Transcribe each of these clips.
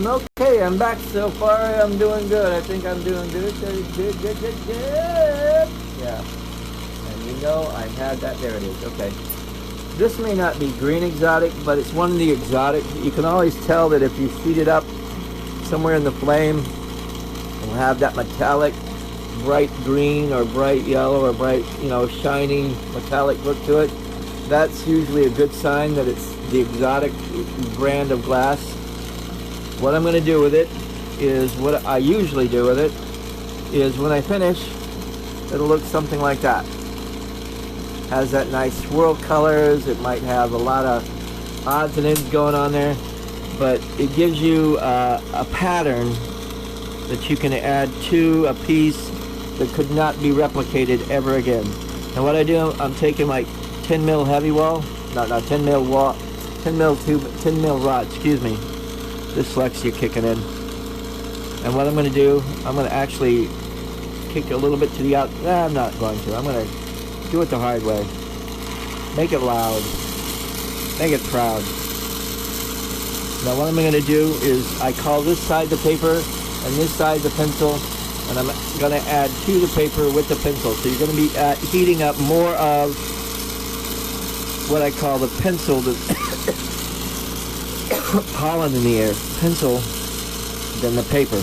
Okay, I'm back so far. I'm doing good. I think I'm doing good. Good. Yeah. And you know, I had that. There it is. Okay. This may not be green exotic, but it's one of the exotic. You can always tell that if you heat it up somewhere in the flame, it'll have that metallic, bright green or bright yellow or bright, you know, shiny metallic look to it. That's usually a good sign that it's the exotic brand of glass. What I'm going to do with it is, what I usually do with it is, when I finish, it'll look something like that. Has that nice swirl colors. It might have a lot of odds and ends going on there, but it gives you a pattern that you can add to a piece that could not be replicated ever again. And what I do, I'm taking like 10 mil heavy wall, not 10 mil wall, 10 mil tube, 10 mil rod, excuse me. Dyslexia kicking in. And what I'm going to do, I'm going to actually kick a little bit to the out. I'm not going to. I'm going to do it the hard way. Make it loud. Make it proud. Now what I'm going to do is, I call this side the paper and this side the pencil, and I'm going to add to the paper with the pencil. So you're going to be heating up more of what I call the pencil, the pollen in the air, pencil, than the paper.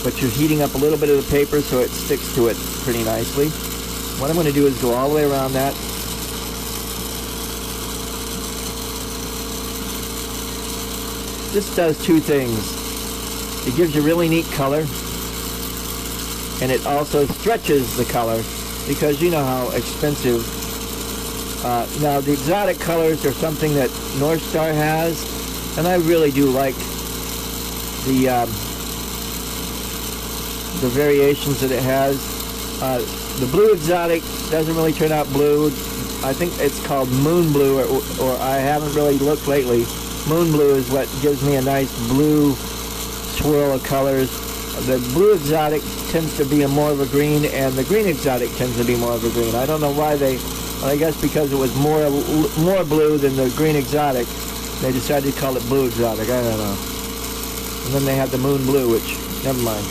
But you're heating up a little bit of the paper so it sticks to it pretty nicely. What I'm going to do is go all the way around that. This does two things. It gives you really neat color, and it also stretches the color, because you know how expensive. Now the exotic colors are something that North Star has, and I really do like the variations that it has. The blue exotic doesn't really turn out blue. I think it's called moon blue, or I haven't really looked lately. Moon blue is what gives me a nice blue swirl of colors. The blue exotic tends to be more of a green, and the green exotic tends to be more of a green. I don't know why I guess because it was more blue than the green exotic, they decided to call it blue exotic. I don't know. And then they have the moon blue, which, never mind.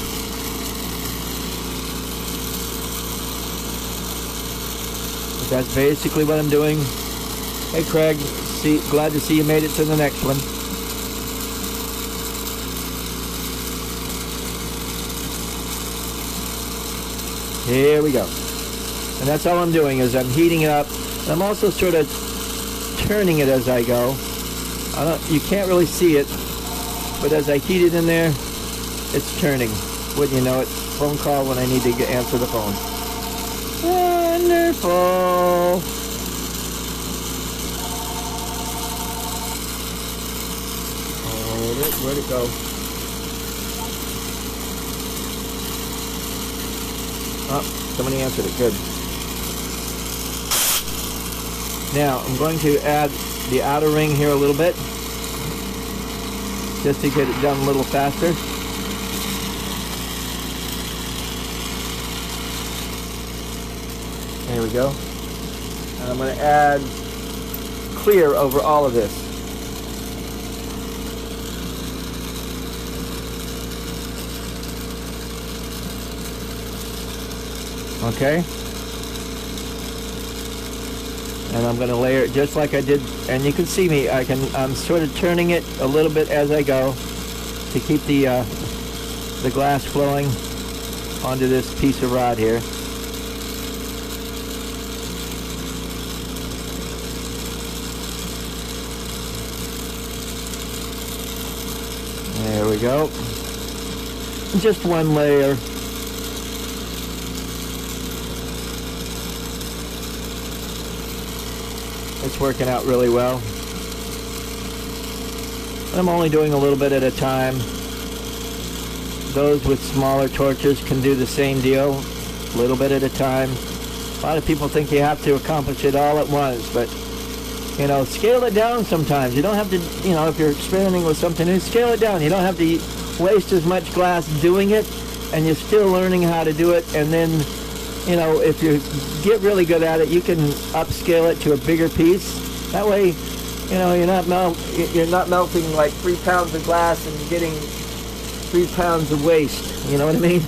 But that's basically what I'm doing. Hey Craig, glad to see you made it to the next one. Here we go. And that's all I'm doing, is I'm heating it up. And I'm also sort of turning it as I go. You can't really see it, but as I heat it in there, it's turning. Wouldn't you know it? Phone call when I need to answer the phone. Wonderful. Hold it. Where'd it go? Oh, somebody answered it. Good. Now, I'm going to add the outer ring here a little bit, just to get it done a little faster. There we go. And I'm going to add clear over all of this. Okay, and I'm going to layer it just like I did, and you can see me. I'm sort of turning it a little bit as I go to keep the glass flowing onto this piece of rod here. There we go. Just one layer. It's working out really well. I'm only doing a little bit at a time. Those with smaller torches can do the same deal, a little bit at a time. A lot of people think you have to accomplish it all at once, but you know, scale it down sometimes. You don't have to, you know, if you're experimenting with something new, scale it down. You don't have to waste as much glass doing it, and you're still learning how to do it. And then, you know, if you get really good at it, you can upscale it to a bigger piece. That way, You know, you're not melting like 3 pounds of glass and getting 3 pounds of waste. You know what I mean?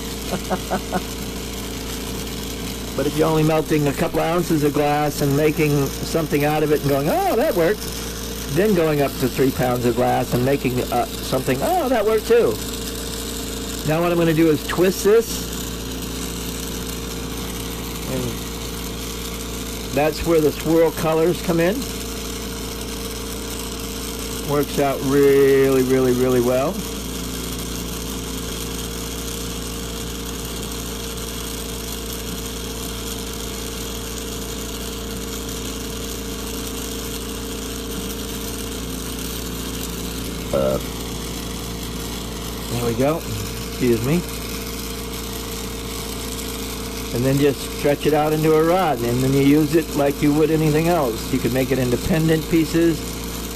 But if you're only melting a couple ounces of glass and making something out of it and going, oh, that worked, then going up to 3 pounds of glass and making something, oh, that worked too. Now what I'm going to do is twist this, and that's where the swirl colors come in. Works out really, really, really well. There we go. Excuse me. And then just stretch it out into a rod, and then you use it like you would anything else. You can make it into pendant pieces.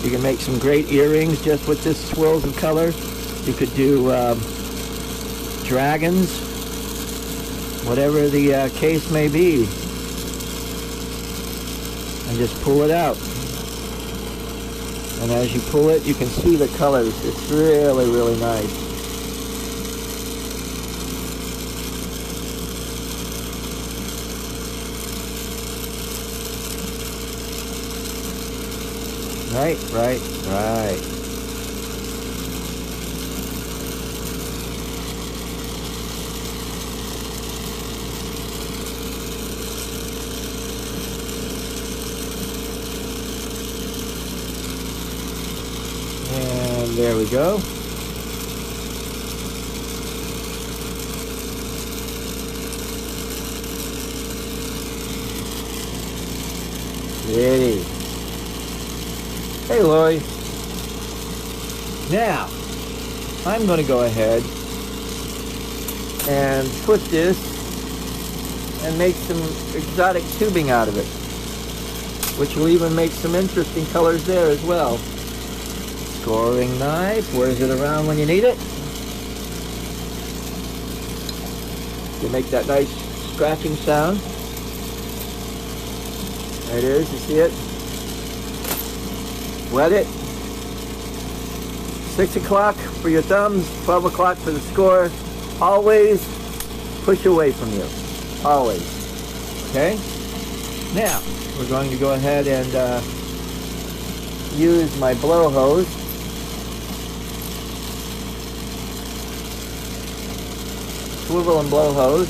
You can make some great earrings just with this swirls of color. You could do dragons, whatever the case may be. And just pull it out. And as you pull it, you can see the colors. It's really, really nice. Right. And there we go. Ready. Hey, Lori. Now, I'm going to go ahead and put this and make some exotic tubing out of it, which will even make some interesting colors there as well. Scoring knife. Where's it around when you need it? You make that nice scratching sound. There it is. You see it? Wet it. 6 o'clock for your thumbs, 12 o'clock for the score. Always push away from you. Always. Okay? Now, we're going to go ahead and use my blow hose. Swivel and blow hose.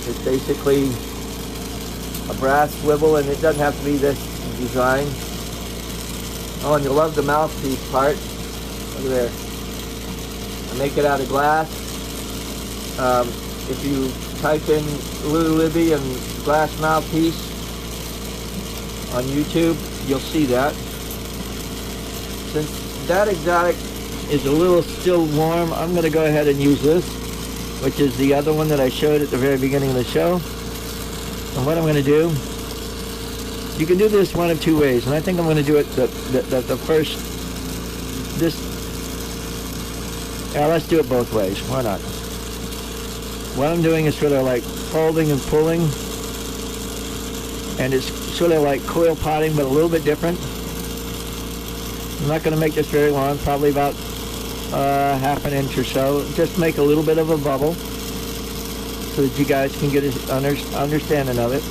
It's basically a brass swivel, and it doesn't have to be this design. Oh, and you'll love the mouthpiece part. Look at there. I make it out of glass. If you type in Libby and glass mouthpiece on YouTube, you'll see that. Since that exotic is a little still warm, I'm going to go ahead and use this, which is the other one that I showed at the very beginning of the show. And what I'm going to do, you can do this one of two ways, and I think I'm going to do it the first, let's do it both ways. Why not? What I'm doing is sort of like folding and pulling, and it's sort of like coil potting, but a little bit different. I'm not going to make this very long, probably about half an inch or so. Just make a little bit of a bubble so that you guys can get an understanding of it.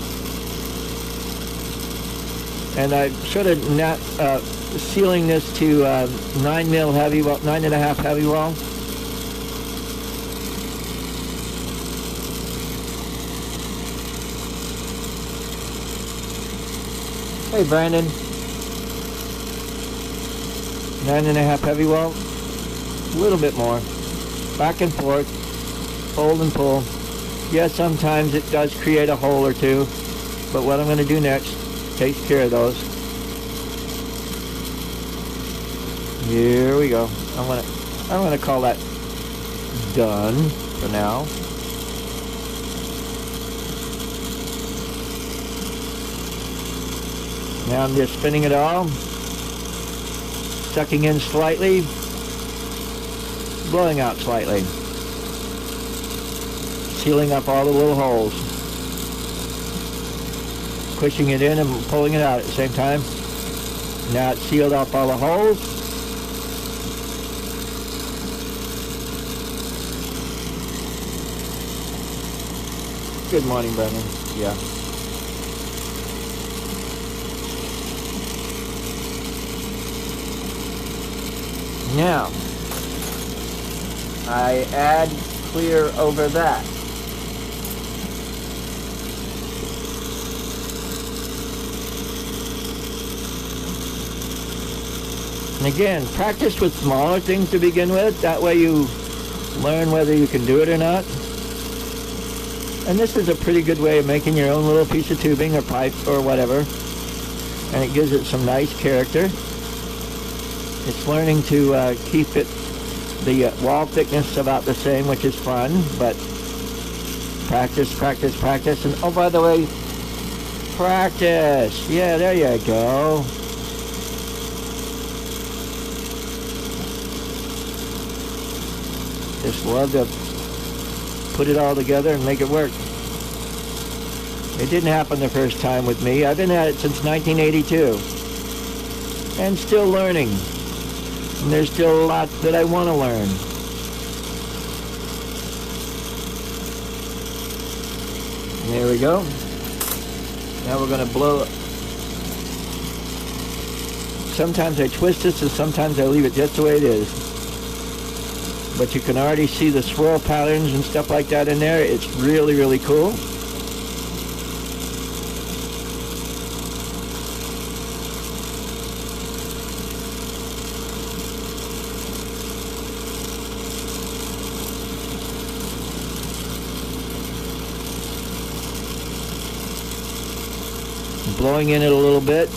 And I'm sort of not sealing this to 9mm heavy wall, 9.5 heavy wall. Hey, Brandon. 9.5 heavy wall. A little bit more. Back and forth. Fold and pull. Yes, sometimes it does create a hole or two. But what I'm going to do next takes care of those. Here we go. I'm gonna call that done for now. Now I'm just spinning it all, sucking in slightly, blowing out slightly, sealing up all the little holes, pushing it in and pulling it out at the same time. Now it's sealed off all the holes. Good morning, Brendan. Yeah. Now, I add clear over that. And again, practice with smaller things to begin with. That way you learn whether you can do it or not. And this is a pretty good way of making your own little piece of tubing or pipe or whatever. And it gives it some nice character. It's learning to keep it, the wall thickness about the same, which is fun, but practice, practice, practice. And oh, by the way, practice. Yeah, there you go. Just love to put it all together and make it work. It didn't happen the first time with me. I've been at it since 1982 and still learning. And there's still a lot that I want to learn. And there we go. Now we're going to blow. Sometimes I twist this and sometimes I leave it just the way it is. But you can already see the swirl patterns and stuff like that in there. It's really, really cool. Blowing in it a little bit.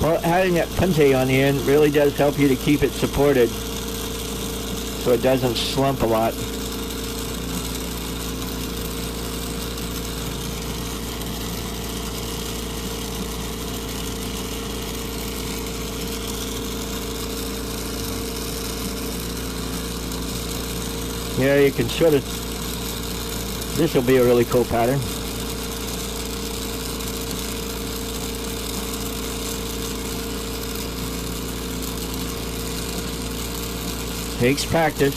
Well, having that punte on the end really does help you to keep it supported so it doesn't slump a lot. Yeah, you can sort of, this will be a really cool pattern. Takes practice.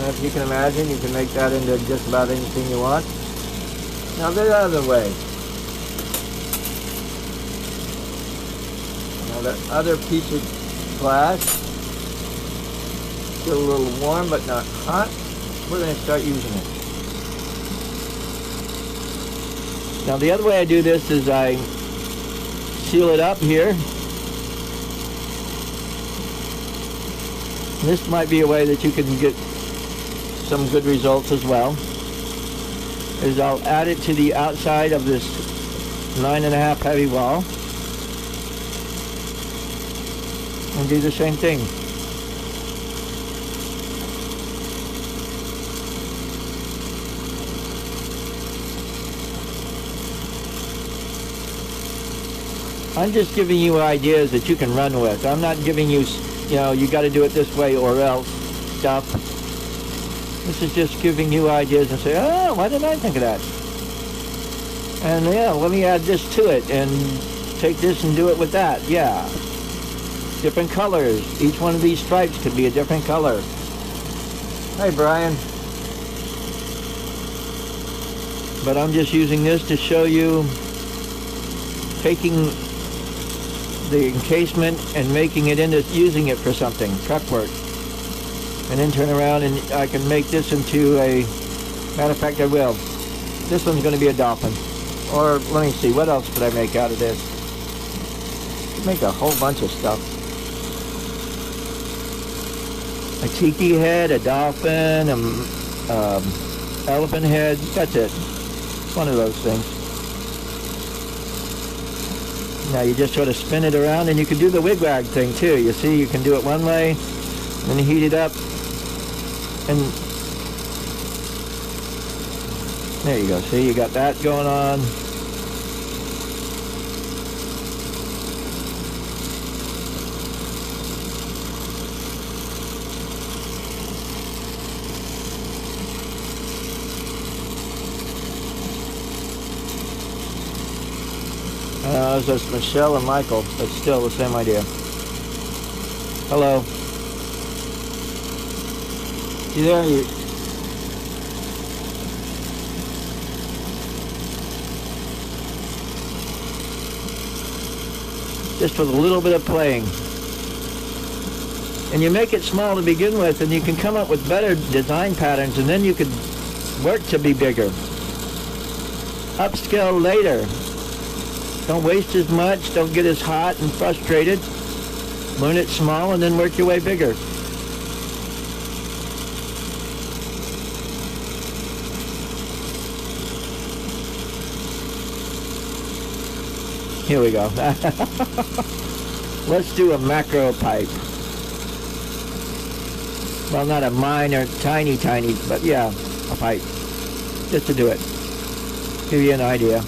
If you can imagine, you can make that into just about anything you want. Now the other way. Now that other piece of glass, still a little warm but not hot. We're going to start using it. Now the other way I do this is I seal it up here. This might be a way that you can get some good results as well. Is I'll add it to the outside of this 9.5 heavy wall and do the same thing. I'm just giving you ideas that you can run with. I'm not giving you, you got to do it this way or else stuff. This is just giving you ideas and say, oh, why didn't I think of that? And yeah, let me add this to it and take this and do it with that. Yeah. Different colors. Each one of these stripes could be a different color. Hi, Brian. But I'm just using this to show you taking the encasement and making it into using it for something, truck work. And then turn around and I can make this into a, matter of fact I will. This one's going to be a dolphin. Or let me see, what else could I make out of this? Make a whole bunch of stuff. a tiki head, a dolphin, elephant head. That's it. One of those things. Now you just sort of spin it around, and you can do the wigwag thing too. You see, you can do it one way, then heat it up, and there you go. See, you got that going on. It's just Michelle and Michael, but still the same idea. Hello. You there? You... Just with a little bit of playing. And you make it small to begin with, and you can come up with better design patterns, and then you could work to be bigger. Upscale later. Don't waste as much, don't get as hot and frustrated. Learn it small and then work your way bigger. Here we go. Let's do a macro pipe. Well, not a minor, tiny, but yeah, a pipe. Just to do it. Give you an idea.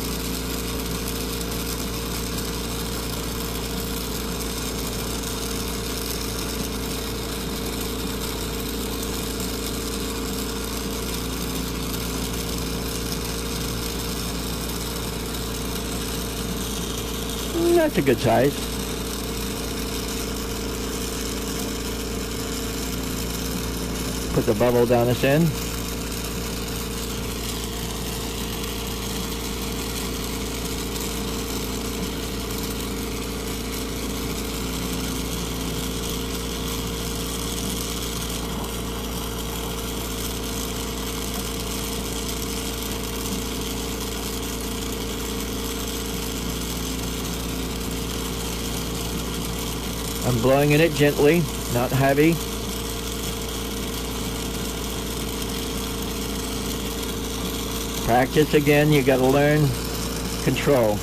That's a good size. Put the bubble down this end. I'm blowing in it gently, not heavy. Practice again, you gotta learn control.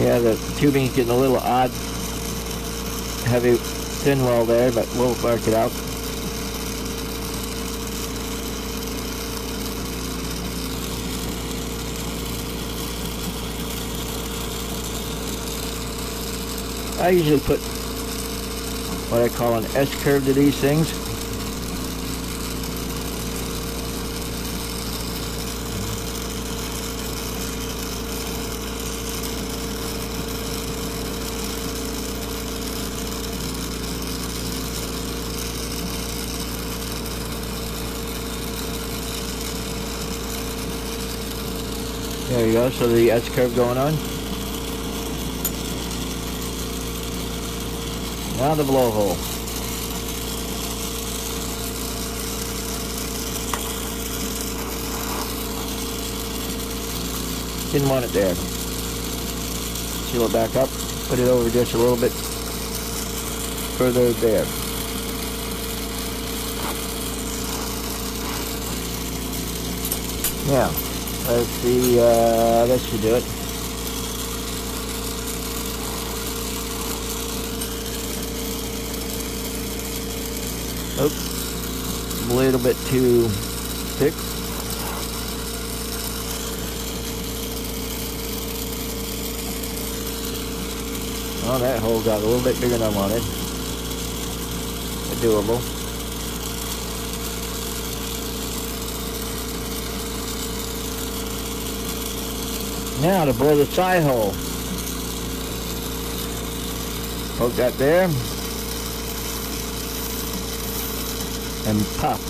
Yeah, the tubing's getting a little odd, heavy thin wall there, but we'll work it out. I usually put what I call an S-curve to these things. There you go, so the S-curve going on. Now the blowhole. Didn't want it there. Seal it back up, put it over just a little bit further there. Now, let's see, that should do it. Oops, a little bit too thick. Oh, that hole got a little bit bigger than I wanted. But doable. Now to blow the side hole. Poke that there. And pop.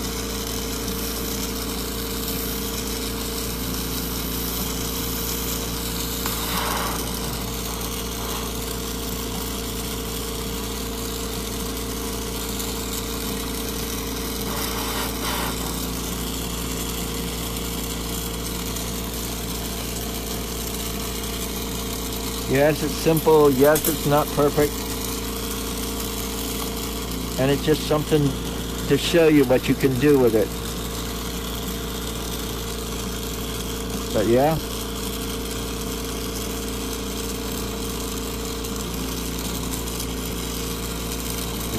Yes, it's simple. Yes, it's not perfect. And it's just something to show you what you can do with it. But yeah.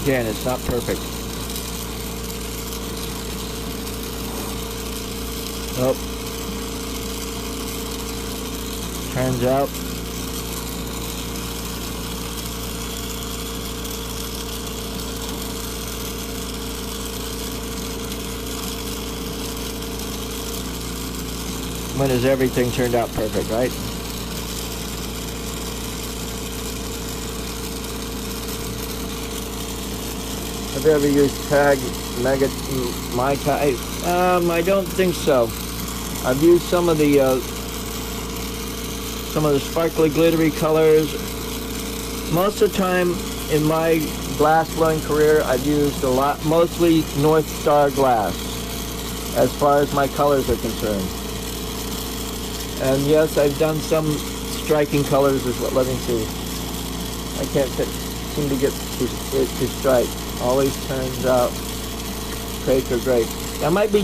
Again, it's not perfect. Oh. Turns out. When has everything turned out perfect, right? Have you ever used tag my type? I don't think so. I've used some of the sparkly glittery colors. Most of the time in my glass blowing career, I've used a lot, mostly North Star glass, as far as my colors are concerned. And yes, I've done some striking colors as well. Let me see. I can't seem to get it to strike. Always turns out Quaker grape. I might be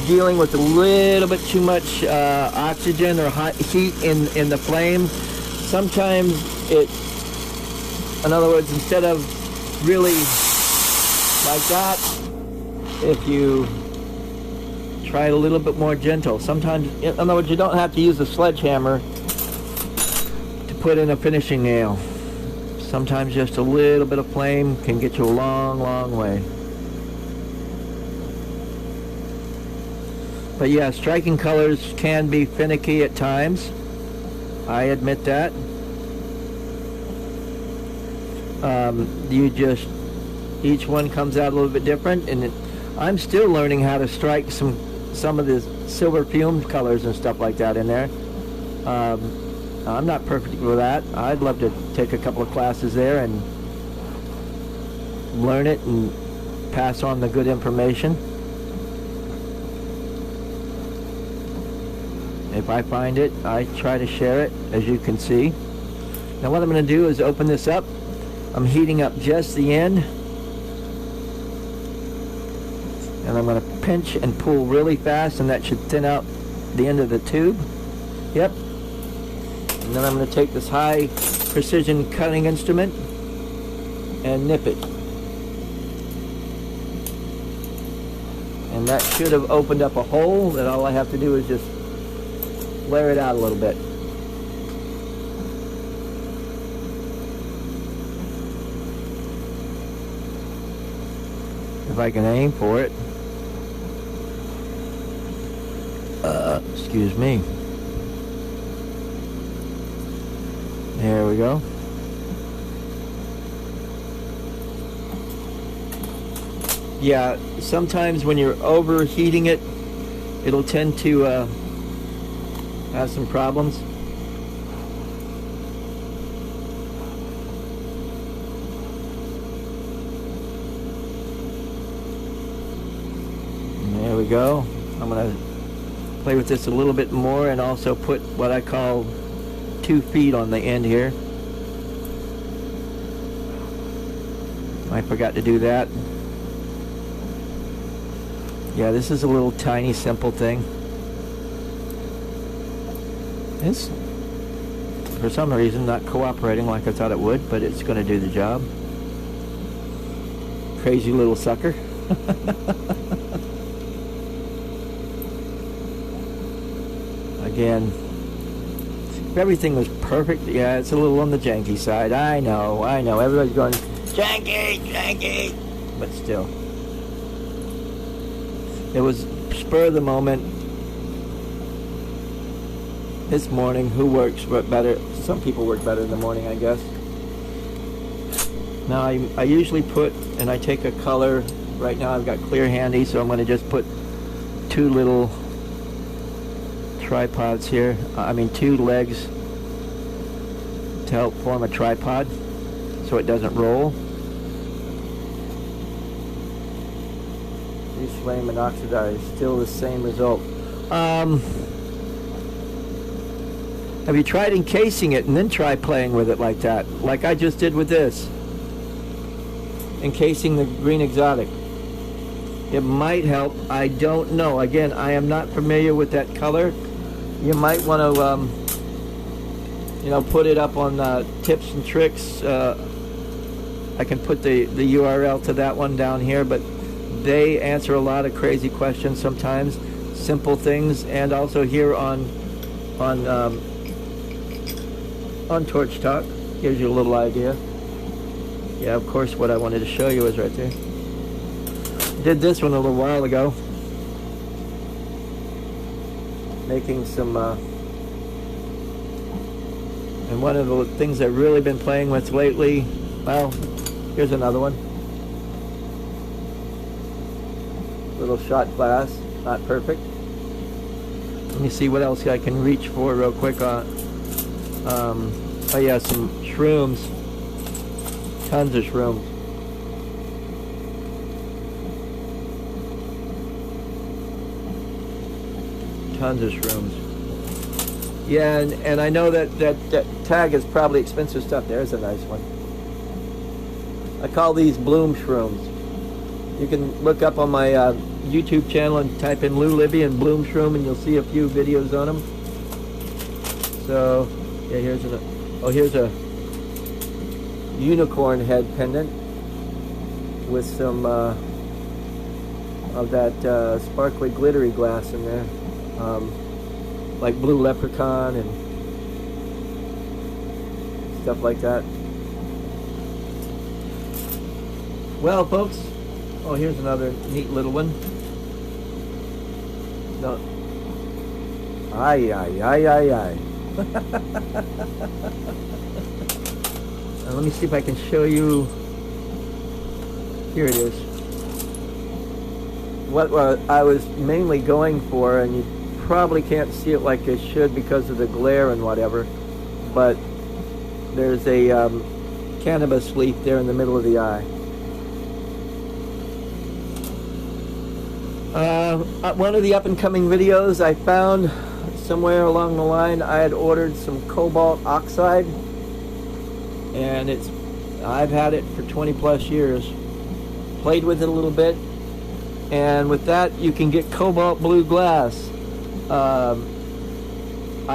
dealing with a little bit too much oxygen or heat in the flame. Sometimes it, in other words, instead of really like that, if you try it a little bit more gentle. Sometimes, in other words, you don't have to use a sledgehammer to put in a finishing nail. Sometimes just a little bit of flame can get you a long, long way. But yeah, striking colors can be finicky at times. I admit that. Each one comes out a little bit different, and I'm still learning how to strike some of the silver fumed colors and stuff like that in there. I'm not perfect with that. I'd love to take a couple of classes there and learn it and pass on the good information. If I find it, I try to share it, as you can see. Now what I'm going to do is open this up. I'm heating up just the end. And I'm going to pinch and pull really fast, and that should thin out the end of the tube. Yep. And then I'm going to take this high precision cutting instrument and nip it. And that should have opened up a hole that all I have to do is just flare it out a little bit. If I can aim for it. Excuse me. There we go. Yeah, sometimes when you're overheating it, it'll tend to have some problems. And there we go. I'm going to play with this a little bit more and also put what I call 2 feet on the end here. I forgot to do that. Yeah, this is a little tiny simple thing. It's, for some reason, not cooperating like I thought it would, but it's going to do the job. Crazy little sucker. Again, if everything was perfect, yeah, it's a little on the janky side. I know. Everybody's going, janky, but still. It was spur of the moment. This morning, who works better? Some people work better in the morning, I guess. Now, I usually put, and I take a color. Right now, I've got clear handy, so I'm going to just put 2 little tripods here. 2 legs to help form a tripod so it doesn't roll. Use flame and oxidize, still the same result. Have you tried encasing it and then try playing with it like that? Like I just did with this. Encasing the green exotic. It might help. I don't know. Again, I am not familiar with that color. You might want to, you know, put it up on tips and tricks. I can put the URL to that one down here, but they answer a lot of crazy questions sometimes, simple things, and also here on Torch Talk gives you a little idea. Yeah, of course, what I wanted to show you is right there. Did this one a little while ago, making some, and one of the things I've really been playing with lately, well, here's another one. Little shot glass, not perfect. Let me see what else I can reach for real quick. Oh yeah, some shrooms. Tons of shrooms. Tons of shrooms. Yeah, and I know that tag is probably expensive stuff. There's a nice one. I call these bloom shrooms. You can look up on my YouTube channel and type in Libby and bloom shroom, and you'll see a few videos on them. So, yeah, here's a unicorn head pendant with some of that sparkly glittery glass in there, like blue leprechaun and stuff like that. Well, folks, oh, here's another neat little one. No. Aye. Let me see if I can show you. Here it is. What I was mainly going for, and you probably can't see it like I should because of the glare and whatever, but there's a cannabis leaf there in the middle of the eye. One of the up-and-coming videos I found somewhere along the line, I had ordered some cobalt oxide, and I've had it for 20 plus years. Played with it a little bit, and with that you can get cobalt blue glass. I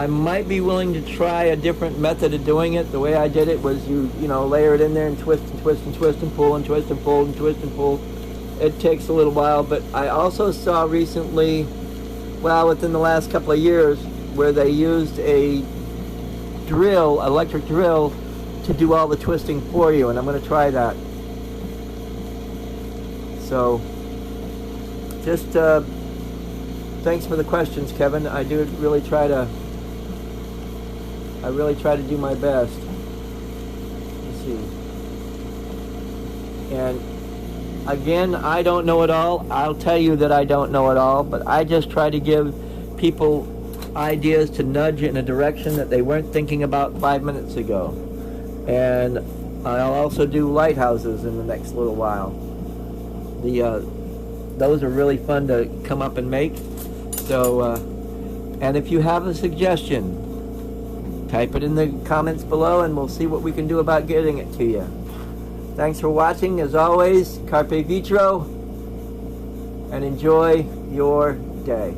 might be willing to try a different method of doing it. The way I did it was you know, layer it in there and twist and twist and twist and pull and twist and pull and twist and pull. It takes a little while, but I also saw recently, well, within the last couple of years, where they used a drill, electric drill, to do all the twisting for you, and I'm going to try that. So, just thanks for the questions, Kevin. I really try to do my best. Let's see. And again, I don't know it all. I'll tell you that I don't know it all, but I just try to give people ideas to nudge in a direction that they weren't thinking about 5 minutes ago. And I'll also do lighthouses in the next little while. Those are really fun to come up and make. So, and if you have a suggestion, type it in the comments below and we'll see what we can do about getting it to you. Thanks for watching. As always, Carpe Vitro, and enjoy your day.